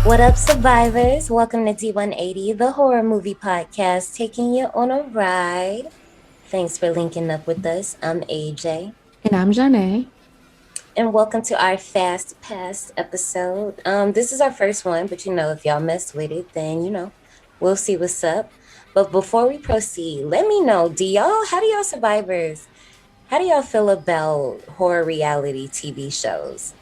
What up, survivors? Welcome to D180, the horror movie podcast, taking you on a ride. Thanks for linking up with us. I'm AJ. And I'm Janae. And welcome to our Fast Pass episode. This is our first one, but if y'all mess with it, then we'll see what's up. But before we proceed, let me know, how do y'all survivors, how do y'all feel about horror reality TV shows?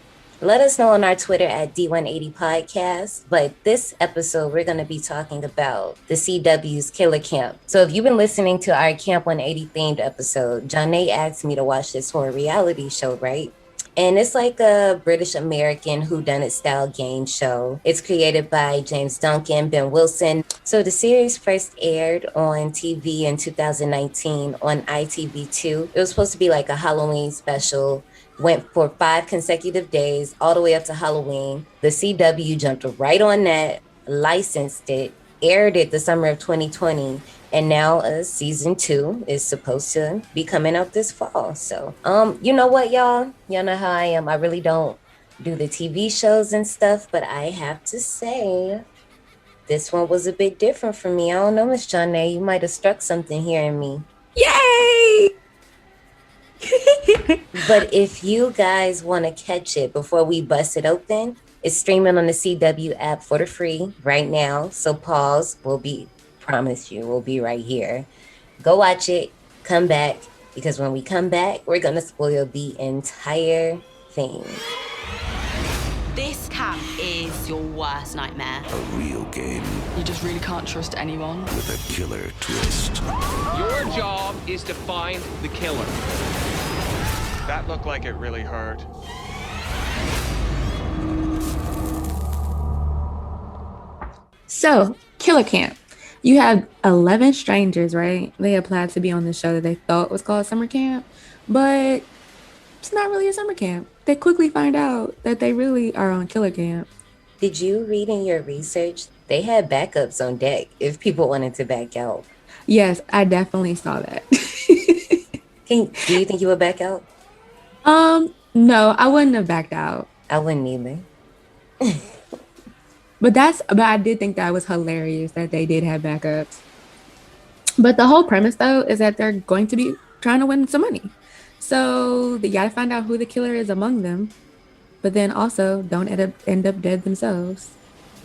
Let us know on our Twitter at D180 Podcast. But this episode, we're going to be talking about the CW's Killer Camp. So if you've been listening to our Camp 180 themed episode, Janae asked me to watch this horror reality show, right? And it's like a British American whodunit style game show. It's created by James Duncan, Ben Wilson. So the series first aired on TV in 2019 on ITV2. It was supposed to be like a Halloween special. Went for 5 consecutive days, all the way up to Halloween. The CW jumped right on that, licensed it, aired it the summer of 2020, and now season 2 is supposed to be coming out this fall. So you know what, y'all know how I am. I really don't do the TV shows and stuff, but I have to say this one was a bit different for me. I don't know, Miss Janae, you might have struck something here in me. Yay! But if you guys want to catch it before we bust it open, it's streaming on the CW app for the free right now. So pause. Promise you, we'll be right here. Go watch it. Come back. Because when we come back, we're going to spoil the entire thing. This camp is your worst nightmare. A real game You just really can't trust anyone. with a killer twist. Your job is to find the killer. That looked like it really hurt. So, Killer Camp. You have 11 strangers, right? They applied to be on the show that they thought was called Summer Camp, but it's not really a summer camp. They quickly find out that they really are on Killer Camp. Did you read in your research? They had backups on deck if people wanted to back out. Yes, I definitely saw that. Do you think you would back out? No, I wouldn't have backed out. I wouldn't either. But I did think that was hilarious that they did have backups. But the whole premise though is that they're going to be trying to win some money. So they gotta find out who the killer is among them, but then also don't end up dead themselves.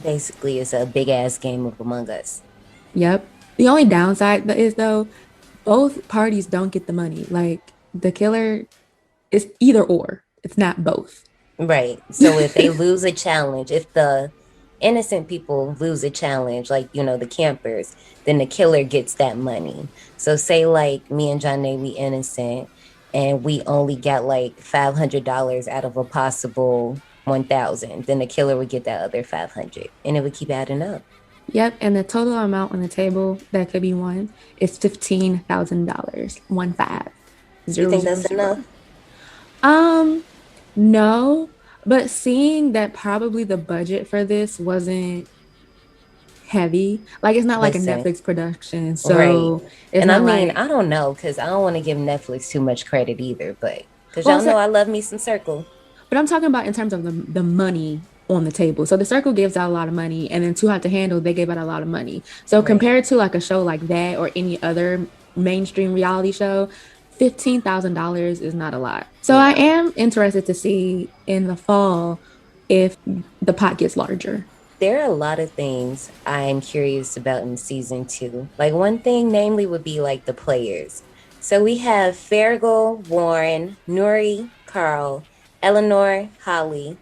Basically, it's a big ass game of Among Us. Yep. The only downside is though, both parties don't get the money. Like the killer is either or. It's not both. Right. So if they lose a challenge, if the innocent people lose a challenge, like, the campers, then the killer gets that money. So say like me and Janae, we innocent, and we only got like $500 out of a possible 1,000, then the killer would get that other 500, and it would keep adding up. Yep. And the total amount on the table that could be won is $15,000. 15. You think that's enough? No, but seeing that probably the budget for this wasn't heavy, like it's not like a Listen. Netflix production, so Right. it's And I not mean, like, I don't know, because I don't want to give Netflix too much credit either, but because Well, y'all know I love me some Circle. but I'm talking about in terms of the money on the table. So the Circle gives out a lot of money, and then Too Hot to Handle, they gave out a lot of money. So Right. compared to like a show like that or any other mainstream reality show, $15,000 is not a lot. So I am interested to see in the fall if the pot gets larger. There are a lot of things I'm curious about in season 2. Like one thing, namely, would be like the players. So we have Fergal, Warren, Nuri, Carl, Eleanor, Holly,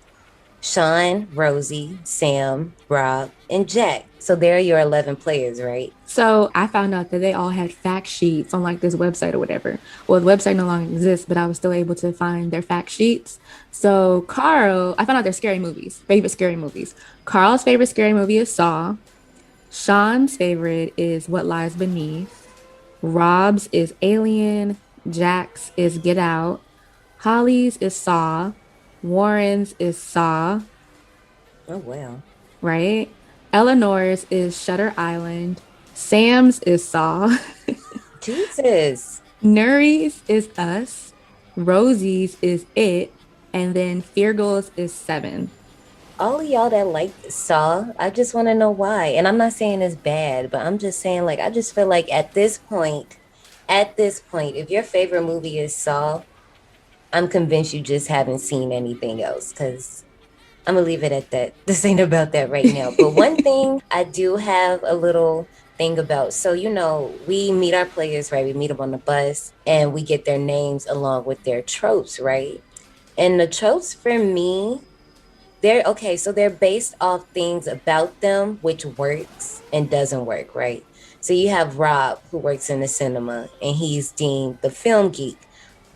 Sean, Rosie, Sam, Rob, and Jack. So there are your 11 players, right? So I found out that they all had fact sheets on like this website or whatever. Well, the website no longer exists, but I was still able to find their fact sheets. So Carl, I found out their favorite scary movies. Carl's favorite scary movie is Saw. Sean's favorite is What Lies Beneath. Rob's is Alien. Jack's is Get Out. Holly's is Saw. Warren's is Saw, Oh, wow. right? Eleanor's is Shutter Island. Sam's is Saw. Jesus. Nuri's is Us. Rosie's is It. And then Feargal's is Seven. all of y'all that like Saw, I just want to know why. And I'm not saying it's bad, but I'm just saying like I just feel like at this point, if your favorite movie is Saw, I'm convinced you just haven't seen anything else because I'm gonna leave it at that. This ain't about that right now. But one thing I do have a little thing about. So, we meet our players, right? We meet them on the bus and we get their names along with their tropes, right? And the tropes for me, they're okay. So they're based off things about them, which works and doesn't work, right? So you have Rob, who works in the cinema, and he's deemed the film geek,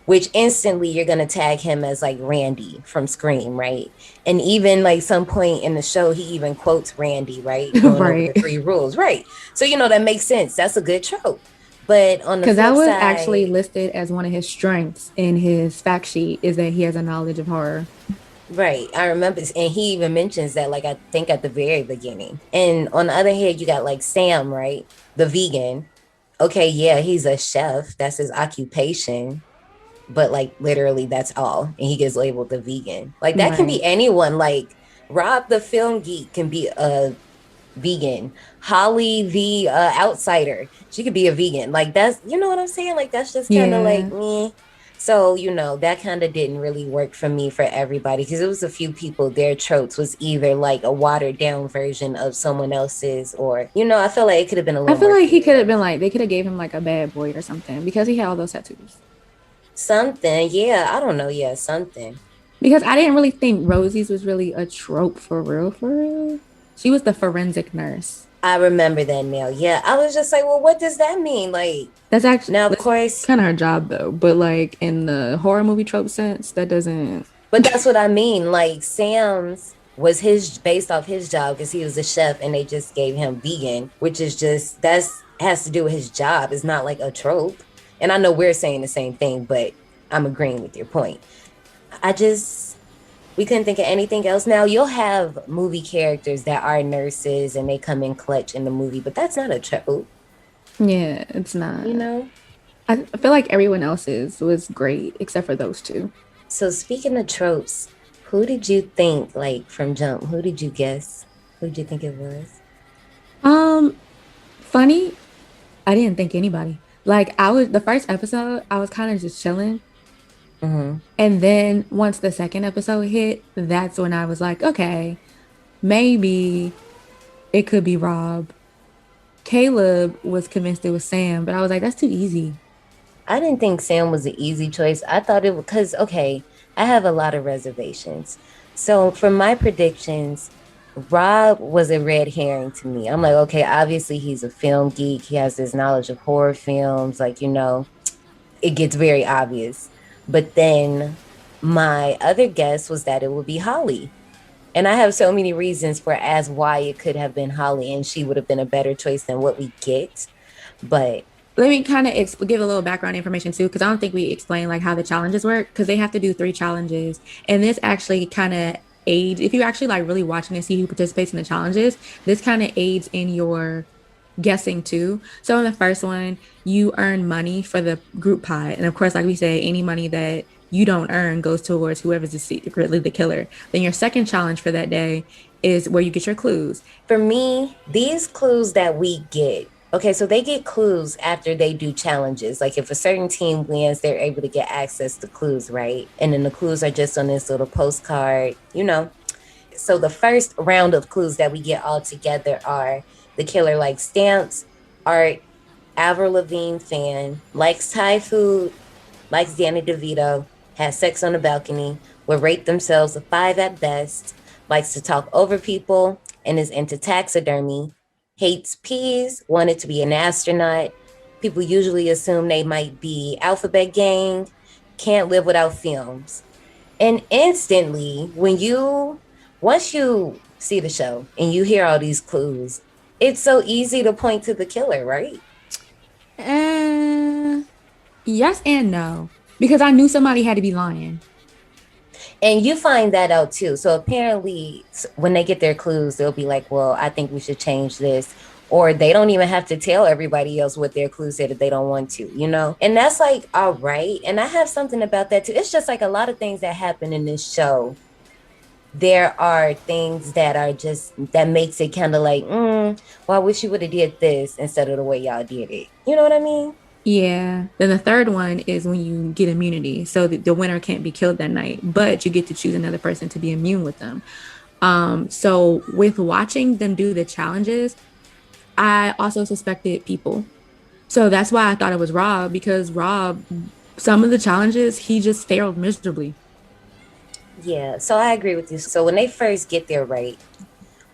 which instantly you're going to tag him as like Randy from Scream, right? And even like some point in the show, he even quotes Randy, right? Going over the Right. three rules, right? So, that makes sense. That's a good trope. But on the Because that flip was actually side, listed as one of his strengths in his fact sheet is that he has a knowledge of horror. right, I remember, and he even mentions that, like, I think at the very beginning. And on the other hand, you got like Sam, right? The vegan. Okay, yeah, he's a chef. That's his occupation. But like literally that's all, and he gets labeled the vegan. Like that can be Right. anyone. Like Rob the film geek can be a vegan. Holly the outsider, she could be a vegan. Like that's, you know what I'm saying, like that's just kind of like Yeah. me. So that kind of didn't really work for me for everybody because it was a few people, their tropes was either like a watered down version of someone else's, or I feel like it could have been a I little feel more like he could have creative. been like, they could have gave him like a bad boy or something because he had all those tattoos. Something, yeah, I don't know, yeah, something. Because I didn't really think Rosie's was really a trope for real, for real. She was the forensic nurse. I remember that now. Yeah, I was just like, well, what does that mean? Like, That's actually now, of that's course, kind of her job though. But like in the horror movie trope sense, that doesn't. but that's what I mean. Like, Sam's was his based off his job because he was a chef and they just gave him vegan, which is just that's has to do with his job. It's not like a trope. And I know we're saying the same thing, but I'm agreeing with your point. I just we couldn't think of anything else. Now you'll have movie characters that are nurses and they come in clutch in the movie, but that's not a trope, Yeah, it's not. you know? I feel like everyone else's was great except for those two. So speaking of tropes, who did you think, like from Jump, who did you guess? Who did you think it was? Um, Funny, I didn't think anybody. Like I was the first episode, I was kind of just chilling. Mm-hmm. And then once the second episode hit, that's when I was like, okay, maybe it could be Rob. Caleb was convinced it was Sam, but I was like, that's too easy. I didn't think Sam was an easy choice. I thought it was because, okay, I have a lot of reservations. So for my predictions, Rob was a red herring to me. I'm like, okay, obviously he's a film geek. He has this knowledge of horror films. Like, it gets very obvious. But then my other guess was that it would be Holly. And I have so many reasons for as why it could have been Holly and she would have been a better choice than what we get. But Let me kind of give a little background information too, because I don't think we explained like how the challenges work, because they have to do 3 challenges, and this actually kind of aids if you actually like really watching to see who participates in the challenges. This kind of aids in your guessing too. So in the first one, you earn money for the group pot, and of course, like we say, any money that you don't earn goes towards whoever's secretly the killer. Then your second challenge for that day is where you get your clues. for me, these clues that we get, okay, so they get clues after they do challenges. Like if a certain team wins, they're able to get access to clues, right? And then the clues are just on this little postcard. So the first round of clues that we get all together are the killer likes stamps, art, Avril Lavigne fan, likes Thai food, likes Danny DeVito, has sex on the balcony, will rate themselves a 5 at best, likes to talk over people, and is into taxidermy, hates peas, wanted to be an astronaut. People usually assume they might be Alphabet Gang, can't live without films. And instantly, once you see the show and you hear all these clues, it's so easy to point to the killer, right? Uh, yes and no, because I knew somebody had to be lying. And you find that out too. So apparently, when they get their clues, they'll be like, well, I think we should change this. Or they don't even have to tell everybody else what their clue said if they don't want to. And that's like, all right. And I have something about that too. It's just like a lot of things that happen in this show there are things that are just that makes it kind of like, well, I wish you would have did this instead of the way y'all did it. You know what I mean? Yeah. Then the third one is when you get immunity. So the winner can't be killed that night, but you get to choose another person to be immune with them. So with watching them do the challenges, I also suspected people. So that's why I thought it was Rob, because Rob, some of the challenges, he just failed miserably. Yeah, so I agree with you. So when they first get there, right,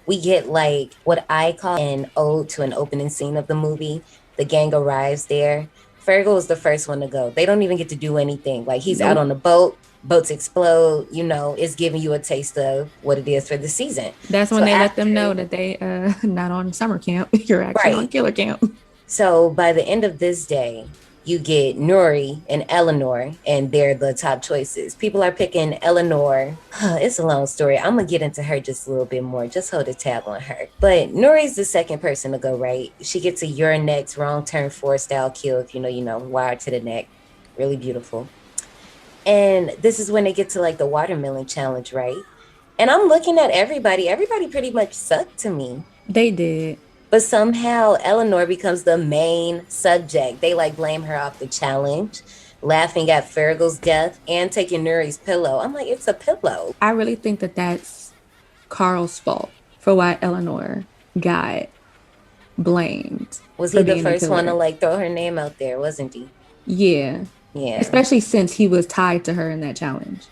we get like what I call an ode to an opening scene of the movie. The gang arrives there. Fergal is the first one to go. They don't even get to do anything. Like he's out Nope. on the boat, boats explode, it's giving you a taste of what it is for the season. That's when So they let them after, know that they not on summer camp. You're actually on right. killer camp. So by the end of this day, you get Nuri and Eleanor, and they're the top choices. People are picking Eleanor. It's a long story. I'm going to get into her just a little bit more. Just hold a tab on her. But Nuri's the second person to go, right? She gets a Your Next wrong turn 4 style kill, if you know, wired to the neck. Really beautiful. And this is when they get to like the watermelon challenge, right? And I'm looking at everybody. Everybody pretty much sucked to me. They did. But somehow Eleanor becomes the main subject. They like blame her off the challenge, laughing at Fergal's death and taking Nuri's pillow. I'm like, it's a pillow. I really think that that's Carl's fault for why Eleanor got blamed Was for he the being the first one to killer. like throw her name out there, wasn't he? Yeah. Yeah. Especially since he was tied to her in that challenge.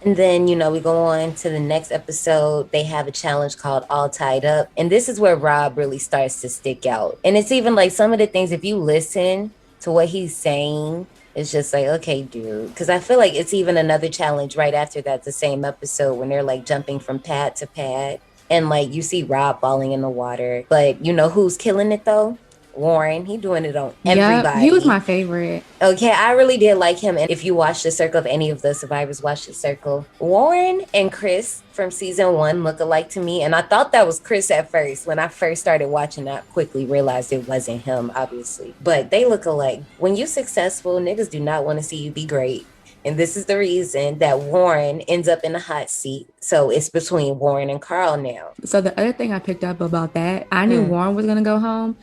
And then, we go on to the next episode. They have a challenge called All Tied Up. And this is where Rob really starts to stick out. And it's even like some of the things, if you listen to what he's saying, it's just like, okay, dude. Because I feel like it's even another challenge right after that, the same episode when they're like jumping from pad to pad. And like you see Rob falling in the water. But you know who's killing it though? Warren. He doing it on Yep, everybody. he was my favorite. Okay, I really did like him. And if you watch The Circle, if any of the survivors watch The Circle, Warren and Chris from season 1 look alike to me. And I thought that was Chris at first. When I first started watching, I quickly realized it wasn't him, obviously. But they look alike. When you're successful, niggas do not want to see you be great. And this is the reason that Warren ends up in the hot seat. So it's between Warren and Carl now. So the other thing I picked up about that, I knew Warren was going to go home,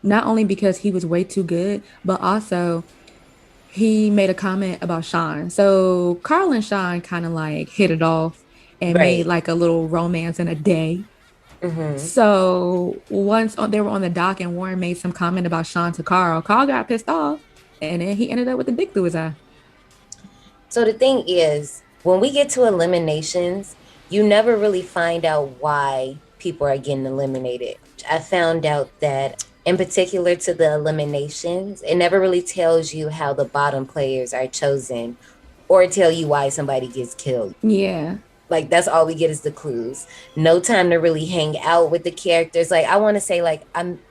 not only because he was way too good, but also he made a comment about Sean. So Carl and Sean kind of like hit it off and made like a little romance in a day. So once they were on the dock and Warren made some comment about Sean to Carl, Carl got pissed off and then he ended up with a dick through his eye. So the thing is, when we get to eliminations, you never really find out why people are getting eliminated. I found out that in particular to the eliminations, it never really tells you how the bottom players are chosen or tell you why somebody gets killed. Yeah. Like that's all we get is the clues. No time to really hang out with the characters. Like I want to say like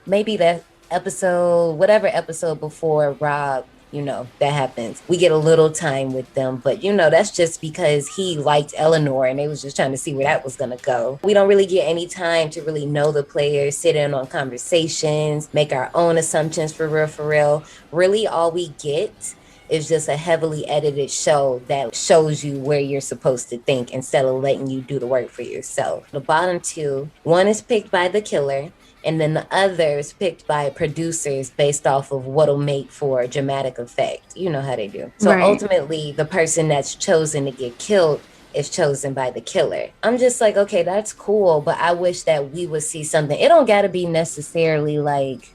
maybe that episode, whatever episode before Rob, that happens. We get a little time with them, but that's just because he liked Eleanor and they was just trying to see where that was going to go. We don't really get any time to really know the players, sit in on conversations, make our own assumptions for real. Really all we get is just a heavily edited show that shows you where you're supposed to think instead of letting you do the work for yourself. The bottom two, one is picked by the killer, and then the other is picked by producers based off of what'll make for a dramatic effect. You know how they do. So ultimately, the person that's chosen to get killed is chosen by the killer. I'm just like, okay, that's cool, but I wish that we would see something. It don't gotta be necessarily like,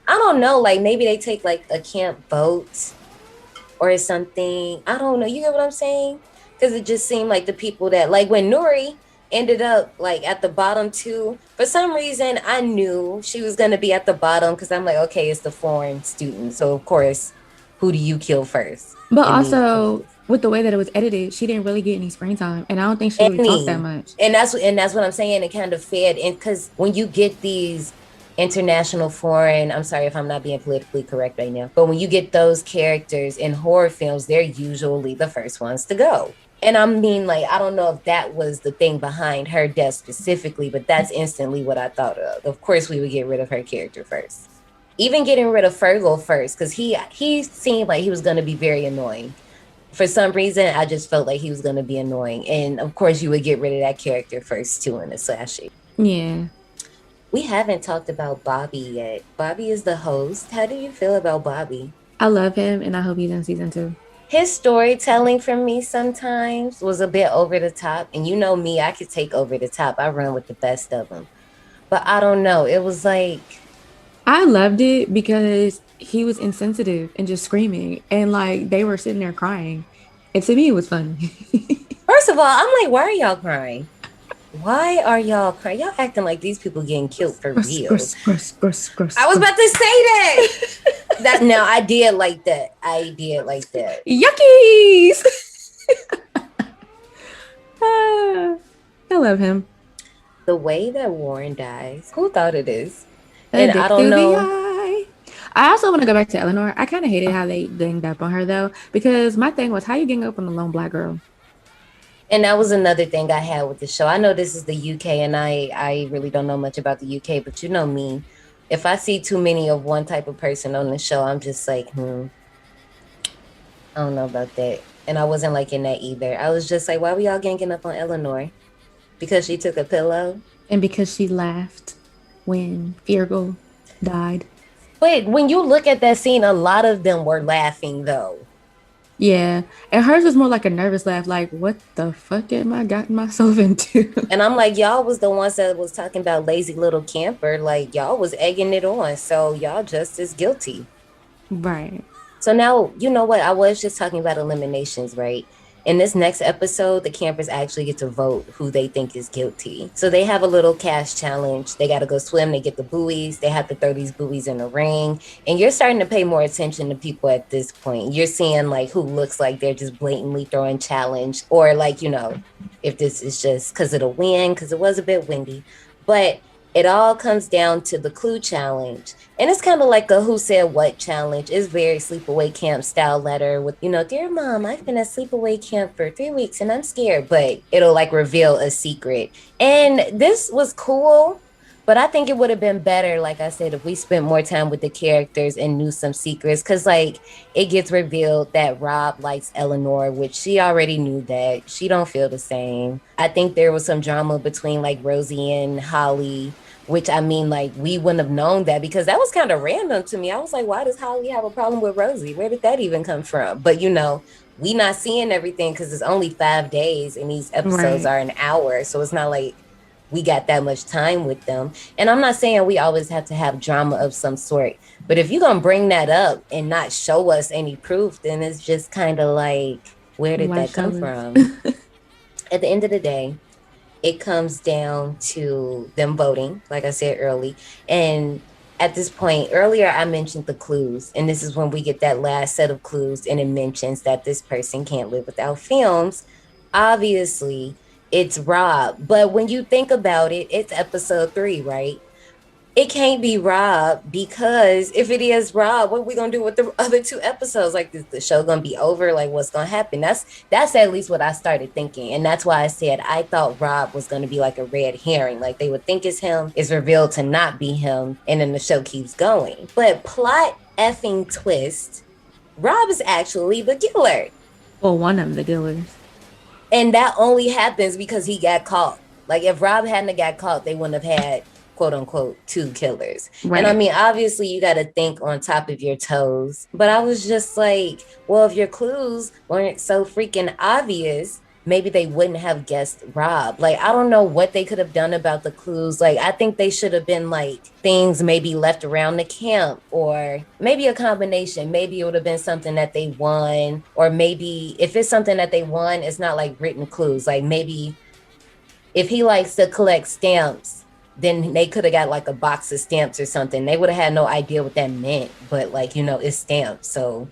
I don't know, like maybe they take like a camp vote or something. I don't know. You get what I'm saying? Because it just seemed like the people that, like when Nuri ended up like at the bottom two, for some reason I knew she was going to be at the bottom because I'm like, okay, it's the foreign student. So of course, who do you kill first? But also with the way that it was edited, she didn't really get any screen time. And I don't think she really talked that much. And that's what I'm saying. It kind of fed in because when you get these international foreign, I'm sorry if I'm not being politically correct right now, but when you get those characters in horror films, they're usually the first ones to go. And I mean, like, I don't know if that was the thing behind her death specifically, but that's instantly what I thought of. Of course, we would get rid of her character first. Even getting rid of Fergal first, because he seemed like he was going to be very annoying. for some reason, I just felt like he was going to be annoying. And of course, you would get rid of that character first, too, in the slashy. Yeah. We haven't talked about Bobby yet. Bobby is the host. How do you feel about Bobby? I love him, and I hope he's in season 2. His storytelling for me sometimes was a bit over the top. And you know me, I could take over the top. I run with the best of them. But I don't know. It was like, I loved it because he was insensitive and just screaming, and like they were sitting there crying. And to me, it was funny. first of all, I'm like, why are y'all crying? Why are y'all crying? Y'all acting like these people getting killed for Gross, real. gross, gross, gross, gross. I was about to say that. No, I did like that. I did like that. Yuckies. I love him. The way that Warren dies, who thought of this? And I don't know. I also want to go back to Eleanor. I kind of hated how they ganged up on her though, because my thing was, how you gang up on a lone black girl? And that was another thing I had with the show. I know this is the UK, and I really don't know much about the UK, but you know me. If I see too many of one type of person on the show, I'm just like, I don't know about that. And I wasn't liking that either. I was just like, why were y'all ganging up on Eleanor? Because she took a pillow? And because she laughed when Virgil died. But when you look at that scene, a lot of them were laughing, though. Yeah. And hers was more like a nervous laugh, like, what the fuck am I gotten myself into? And I'm like, y'all was the ones that was talking about lazy little camper. Like, y'all was egging it on. So y'all just as guilty. Right. So now, you know what? I was just talking about eliminations, right? In this next episode, the campers actually get to vote who they think is guilty. So they have a little cash challenge. They got to go swim. They get the buoys. They have to throw these buoys in a ring. And you're starting to pay more attention to people at this point. You're seeing like who looks like they're just blatantly throwing challenge, or like, you know, if this is just because of the wind, because it was a bit windy. But it all comes down to the clue challenge. And it's kind of like a who said what challenge. It's very sleepaway camp style letter with, you know, dear mom, I've been at sleepaway camp for 3 weeks and I'm scared, but it'll like reveal a secret. And this was cool, but I think it would have been better, like I said, if we spent more time with the characters and knew some secrets. Cause like it gets revealed that Rob likes Eleanor, which she already knew that. She don't feel the same. I think there was some drama between like Rosie and Holly, which I mean, like, we wouldn't have known that because that was kind of random to me. I was like, why does Holly have a problem with Rosie? Where did that even come from? But, you know, we not seeing everything because it's only 5 days and these episodes are an hour. So it's not like we got that much time with them. And I'm not saying we always have to have drama of some sort. But if you're going to bring that up and not show us any proof, then it's just kind of like, where did that come from? At the end of the day, it comes down to them voting, like I said early. And at this point, earlier I mentioned the clues. And this is when we get that last set of clues. And it mentions that this person can't live without films. Obviously, it's Rob. But when you think about it, it's episode 3, right? It can't be Rob, because if it is Rob, what are we gonna do with the other 2 episodes? Like, is the show gonna be over? Like, what's gonna happen? That's at least what I started thinking. And that's why I said I thought Rob was gonna be like a red herring. Like, they would think it's him, it's revealed to not be him, and then the show keeps going. But plot effing twist, Rob is actually the killer. Well, one of the killers. And that only happens because he got caught. Like, if Rob hadn't got caught, they wouldn't have had quote unquote 2 killers. Right. And I mean, obviously you got to think on top of your toes, but I was just like, well, if your clues weren't so freaking obvious, maybe they wouldn't have guessed Rob. Like, I don't know what they could have done about the clues. Like, I think they should have been like things maybe left around the camp, or maybe a combination. Maybe it would have been something that they won, or maybe if it's something that they won, it's not like written clues. Like, maybe if he likes to collect stamps, then they could have got like a box of stamps or something. They would have had no idea what that meant, but like, you know, it's stamps. So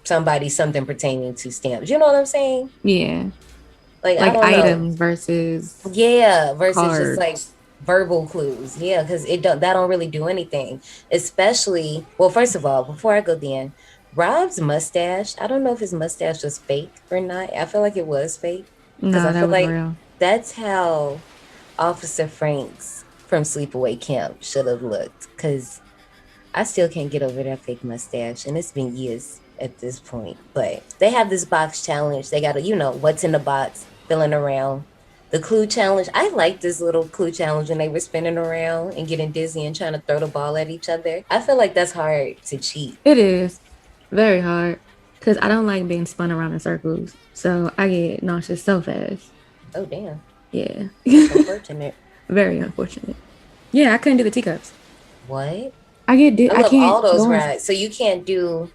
something pertaining to stamps. You know what I'm saying? Yeah. Like items versus cards. Just like verbal clues. Yeah, because that don't really do anything. Especially, well, first of all, before I go then, Rob's mustache, I don't know if his mustache was fake or not. I feel like it was fake. No, I feel like real. That's how Officer Franks from Sleepaway Camp should have looked, because I still can't get over that fake mustache, and it's been years. at this point. But they have this box challenge. They got to, what's in the box, filling around. The clue challenge. I like this little clue challenge when they were spinning around and getting dizzy and trying to throw the ball at each other. I feel like that's hard to cheat. It is very hard because I don't like being spun around in circles. So I get nauseous so fast. Oh, damn. Yeah. Unfortunate. Very unfortunate. Yeah, I couldn't do the teacups. What? I love can't all those go on- rides. So you can't do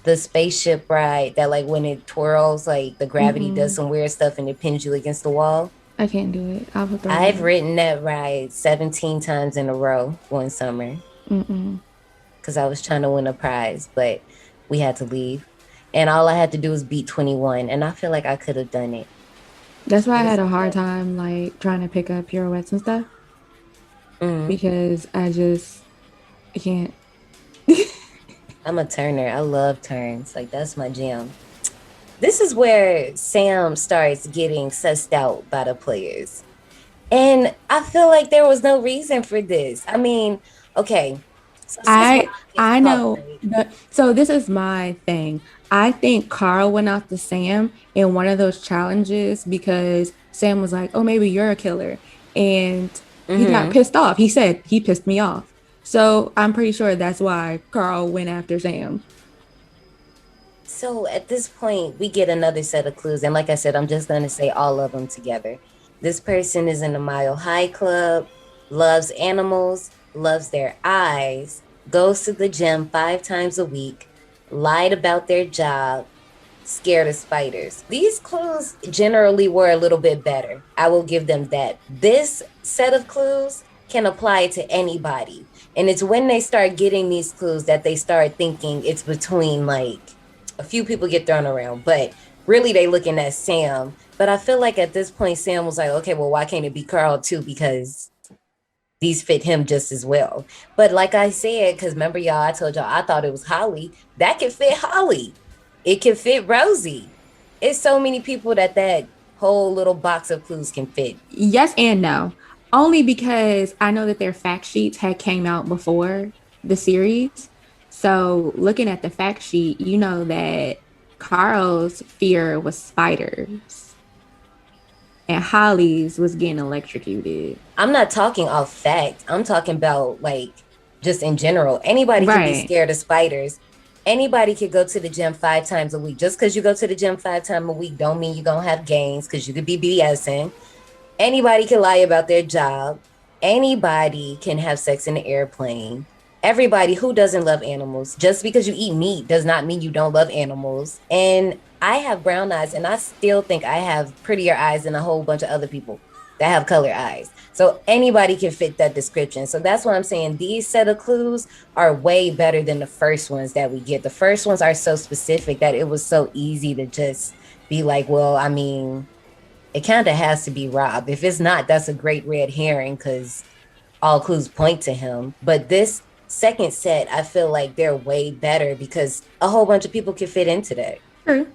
the spaceship ride that, like, when it twirls, like the gravity does some weird stuff and it pins you against the wall. I can't do it. I've ridden that ride 17 times in a row one summer because I was trying to win a prize, but we had to leave. And all I had to do was beat 21. And I feel like I could have done it. That's why I had a hard time, like, trying to pick up pirouettes and stuff. Because I can't. I'm a turner. I love turns. Like, that's my jam. This is where Sam starts getting sussed out by the players. And I feel like there was no reason for this. I mean, okay. So I know. So this is my thing. I think Carl went out to Sam in one of those challenges because Sam was like, oh, maybe you're a killer. And he got pissed off. He said, he pissed me off. So I'm pretty sure that's why Carl went after Sam. So at this point, we get another set of clues. And like I said, I'm just going to say all of them together. This person is in the Mile High Club, loves animals, loves their eyes, goes to the gym 5 times a week, lied about their job, scared of spiders. These clues generally were a little bit better. I will give them that. This set of clues can apply to anybody. And it's when they start getting these clues that they start thinking it's between, like, a few people get thrown around, but really they looking at Sam. But I feel like at this point, Sam was like, okay, well, why can't it be Carl too? Because these fit him just as well. But like I said, because remember, y'all, I told y'all I thought it was Holly. That can fit Holly. It can fit Rosie. It's so many people that whole little box of clues can fit. Yes and no. Only because I know that their fact sheets had came out before the series. So looking at the fact sheet, you know that Carl's fear was spiders and Holly's was getting electrocuted. I'm not talking off fact. I'm talking about, like, just in general. Anybody can be scared of spiders. Anybody could go to the gym 5 times a week. Just because you go to the gym 5 times a week don't mean you're going to have gains, because you could be BSing. Anybody can lie about their job. Anybody can have sex in an airplane. Everybody who doesn't love animals. Just because you eat meat does not mean you don't love animals. And I have brown eyes, and I still think I have prettier eyes than a whole bunch of other people that have colored eyes. So anybody can fit that description. So that's why I'm saying these set of clues are way better than the first ones that we get. The first ones are so specific that it was so easy to just be like, well, I mean, it kind of has to be Rob. If it's not, that's a great red herring because all clues point to him. But this second set, I feel like they're way better because a whole bunch of people can fit into that. True.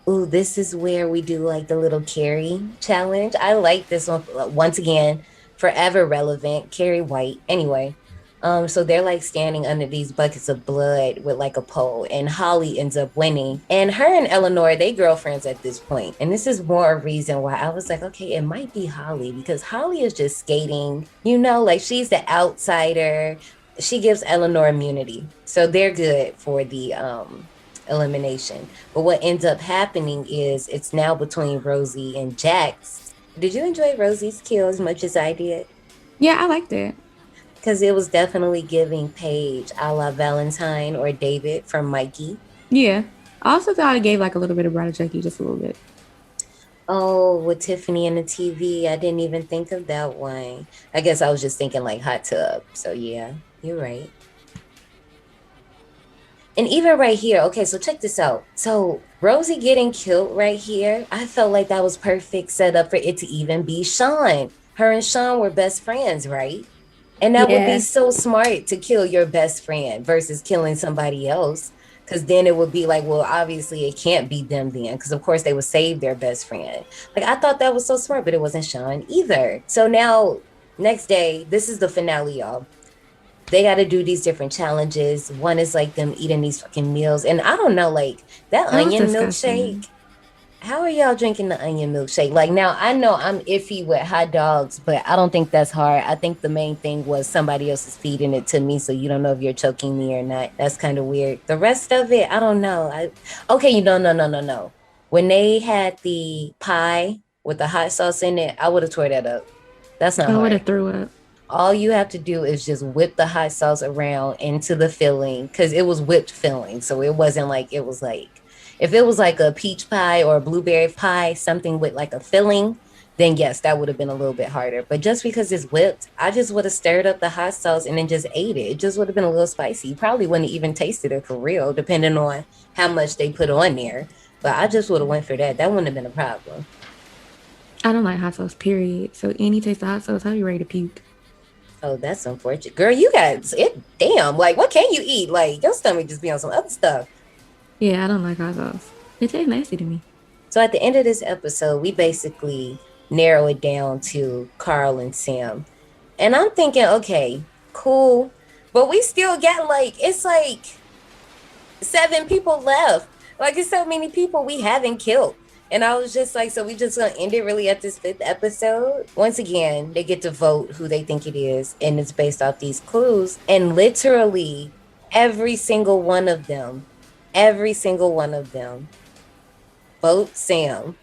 Ooh, this is where we do like the little Carrie challenge. I like this one. Once again, forever relevant. Carrie White. Anyway, so they're like standing under these buckets of blood with like a pole, and Holly ends up winning. And her and Eleanor, they girlfriends at this point. And this is more a reason why I was like, okay, it might be Holly, because Holly is just skating, like she's the outsider. She gives Eleanor immunity. So they're good for the elimination. But what ends up happening is it's now between Rosie and Jax. Did you enjoy Rosie's kill as much as I did? Yeah, I liked it. Because it was definitely giving Paige a la Valentine or David from Mikey. Yeah. I also thought it gave like a little bit of Bride of Chucky, just a little bit. Oh, with Tiffany and the TV. I didn't even think of that one. I guess I was just thinking like hot tub. So yeah, you're right. And even right here, okay, so check this out. So Rosie getting killed right here, I felt like that was perfect setup for it to even be Sean. Her and Sean were best friends, right? And that would be so smart to kill your best friend versus killing somebody else. Because then it would be like, well, obviously it can't be them then. Because of course they would save their best friend. Like, I thought that was so smart, but it wasn't Sean either. So now, next day, this is the finale, y'all. they got to do these different challenges. One is like them eating these fucking meals. And I don't know, like that That was onion disgusting. milkshake. How are y'all drinking the onion milkshake? Like now, I know I'm iffy with hot dogs, but I don't think that's hard. I think the main thing was somebody else is feeding it to me, so you don't know if you're choking me or not. That's kind of weird. The rest of it, I don't know. Okay, you know, no. When they had the pie with the hot sauce in it, I would have tore that up. That's not I would hard. have threw up. All you have to do is just whip the hot sauce around into the filling because it was whipped filling. So it wasn't like it was like if it was like a peach pie or a blueberry pie, something with like a filling, then yes, that would have been a little bit harder. But just because it's whipped, I just would have stirred up the hot sauce and then just ate it. It just would have been a little spicy. You probably wouldn't even tasted it for real, depending on how much they put on there. But I just would have went for that. That wouldn't have been a problem. I don't like hot sauce, period. So any taste of hot sauce, I'll be ready to puke. Oh, that's unfortunate. Girl, you got it. Damn. Like, what can you eat? Like, your stomach just be on some other stuff. Yeah, I don't like hot sauce. It tastes nasty to me. So at the end of this episode, we basically narrow it down to Carl and Sam. And I'm thinking, okay, cool. But we still got like, it's like 7 people left. Like, it's so many people we haven't killed. And I was just like, so we just gonna end it really at this 5th episode? Once again, they get to vote who they think it is, and it's based off these clues. And literally every single one of them vote Sam.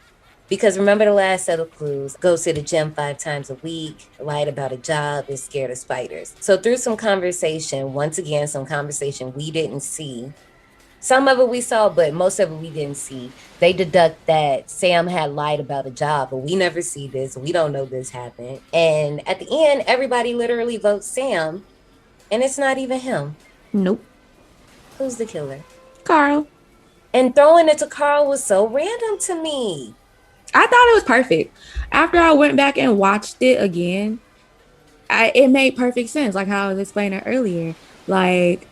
Because remember the last set of clues, goes to the gym 5 times a week, lied about a job, is scared of spiders. So through some conversation, once again, some conversation we didn't see, some of it we saw, but most of it we didn't see. They deduct that Sam had lied about a job, but we never see this. We don't know this happened. And at the end, everybody literally votes Sam, and it's not even him. Nope. Who's the killer? Carl. And throwing it to Carl was so random to me. I thought it was perfect. After I went back and watched it again, it made perfect sense, like how I was explaining earlier. Like,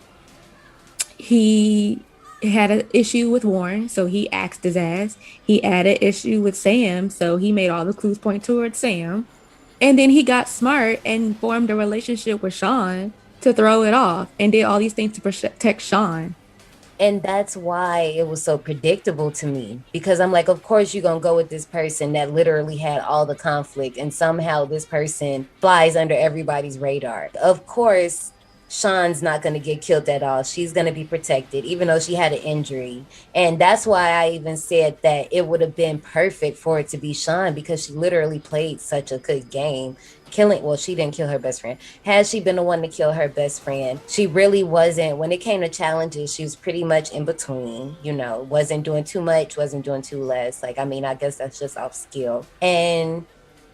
he had an issue with Warren, so he axed his ass. He had an issue with Sam, so he made all the clues point towards Sam. And then he got smart and formed a relationship with Sean to throw it off and did all these things to protect Sean. And that's why it was so predictable to me, because I'm like, of course you're going to go with this person that literally had all the conflict, and somehow this person flies under everybody's radar. Of course, Sean's not going to get killed at all. She's going to be protected, even though she had an injury. And that's why I even said that it would have been perfect for it to be Sean, because she literally played such a good game. She didn't kill her best friend. Had she been the one to kill her best friend, she really wasn't. When it came to challenges, she was pretty much in between, wasn't doing too much, wasn't doing too less. Like, I mean, I guess that's just off skill. And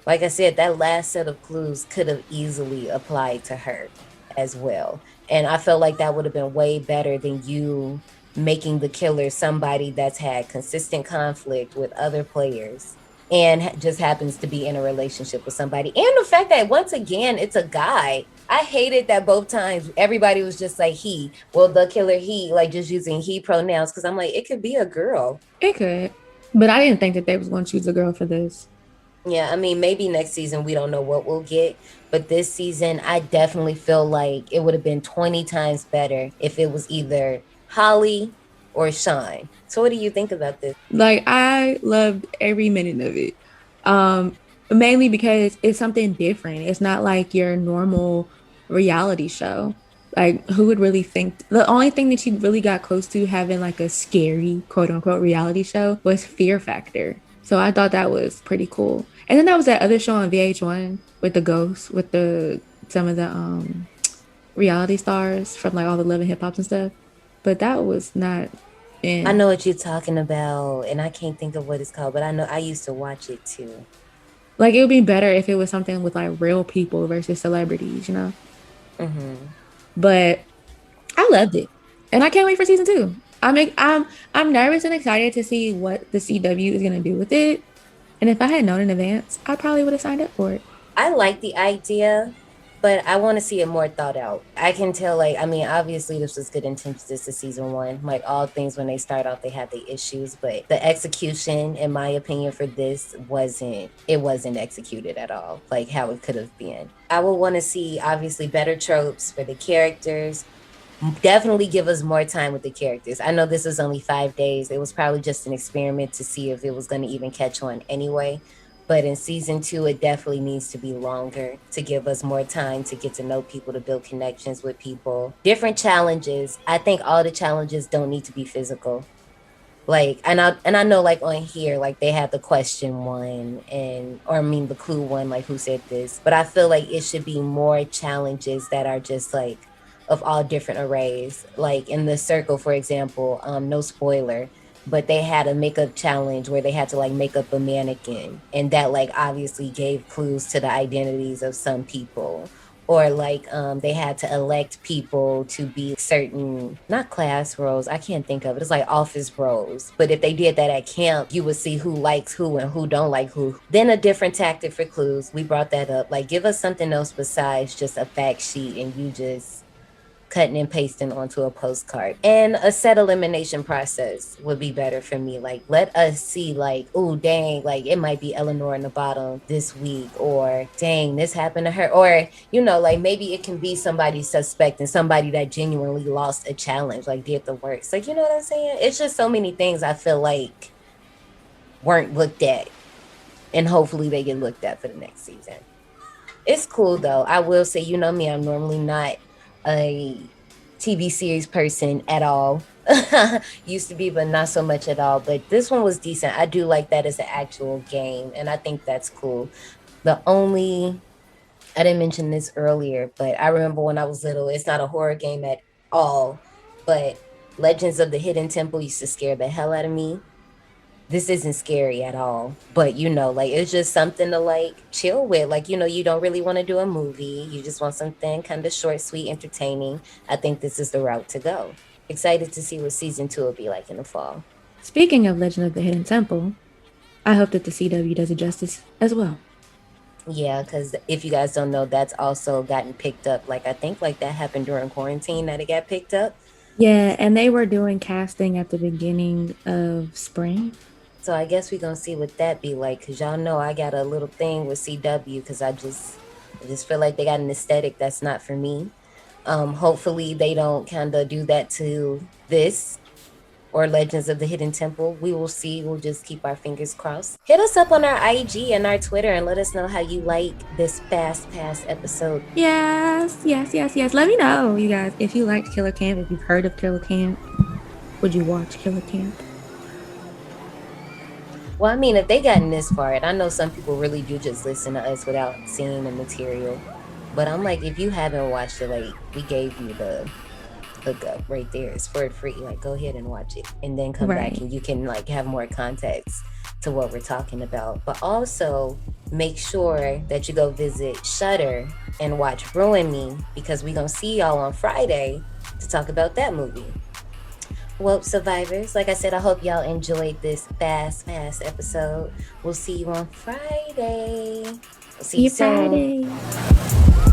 like I said, that last set of clues could have easily applied to her as well. And I felt like that would have been way better than you making the killer somebody that's had consistent conflict with other players and just happens to be in a relationship with somebody. And the fact that, once again, it's a guy. I hated that both times everybody was just like he. Well, the killer he, like just using he pronouns, because I'm like, it could be a girl. It could. But I didn't think that they was going to choose a girl for this. Yeah, I mean, maybe next season we don't know what we'll get. But this season, I definitely feel like it would have been 20 times better if it was either Holly or Sean. So what do you think about this? Like, I loved every minute of it. Mainly because it's something different. It's not like your normal reality show. Like, who would really think? The only thing that you really got close to having like a scary, quote unquote, reality show was Fear Factor. So I thought that was pretty cool. And then there was that other show on VH1 with the ghosts, with some of the reality stars from like all the Love and Hip Hops and stuff. But that was not in. I know what you're talking about, and I can't think of what it's called, but I know I used to watch it too. Like, it would be better if it was something with like real people versus celebrities, Mm-hmm. But I loved it, and I can't wait for season 2. I'm nervous and excited to see what the CW is gonna do with it. And if I had known in advance, I probably would have signed up for it. I like the idea, but I want to see it more thought out. I can tell, like, I mean, obviously this was good intentions. This is season one. Like all things, when they start out, they have the issues, but the execution, in my opinion, for this wasn't executed at all, like how it could have been. I would want to see obviously better tropes for the characters. Definitely give us more time with the characters. I know this was only 5 days. It was probably just an experiment to see if it was going to even catch on anyway. But in season 2, it definitely needs to be longer to give us more time to get to know people, to build connections with people. Different challenges. I think all the challenges don't need to be physical. Like, and I know, like, on here, like, they had the question one, the clue one, like, who said this, but I feel like it should be more challenges that are just like of all different arrays. Like in the circle, for example, no spoiler, but they had a makeup challenge where they had to like make up a mannequin, and that like obviously gave clues to the identities of some people. Or like they had to elect people to be certain, not class roles, I can't think of it, it's like office roles. But if they did that at camp, you would see who likes who and who don't like who. Then a different tactic for clues, we brought that up, like give us something else besides just a fact sheet and you just cutting and pasting onto a postcard. And a set elimination process would be better for me. Like, let us see, like, oh, dang, like, it might be Eleanor in the bottom this week, or dang, this happened to her. Or, you know, like, maybe it can be somebody suspect and somebody that genuinely lost a challenge, like, did the works. Like, you know what I'm saying? It's just so many things I feel like weren't looked at. And hopefully they get looked at for the next season. It's cool, though. I will say, you know me, I'm normally not a TV series person at all. Used to be, but not so much at all. But this one was decent. I do like that as an actual game, and I think that's cool. I didn't mention this earlier, but I remember when I was little, it's not a horror game at all, but Legends of the Hidden Temple used to scare the hell out of me. This isn't scary at all, but you know, like it's just something to like chill with. Like, you know, you don't really want to do a movie, you just want something kind of short, sweet, entertaining. I think this is the route to go. Excited to see what season 2 will be like in the fall. Speaking of Legend of the Hidden Temple, I hope that the CW does it justice as well. Yeah, because if you guys don't know, that's also gotten picked up. Like, I think like that happened during quarantine that it got picked up. Yeah, and they were doing casting at the beginning of spring. So I guess we're going to see what that be like, because y'all know I got a little thing with CW, because I just feel like they got an aesthetic that's not for me. Hopefully they don't kind of do that to this or Legends of the Hidden Temple. We will see. We'll just keep our fingers crossed. Hit us up on our IG and our Twitter and let us know how you like this Fast Pass episode. Yes. Let me know, you guys, if you liked Killer Camp, if you've heard of Killer Camp. Would you watch Killer Camp? Well, I mean, if they gotten this far, and I know some people really do just listen to us without seeing the material, but I'm like, if you haven't watched it, like, we gave you the hookup right there. It's for free. Like, go ahead and watch it, and then come back and you can like have more context to what we're talking about. But also make sure that you go visit Shudder and watch Ruin Me, because we're gonna see y'all on Friday to talk about that movie. Well, survivors, like I said, I hope y'all enjoyed this Fast Pass episode. We'll see you on Friday. We'll see you soon. Friday.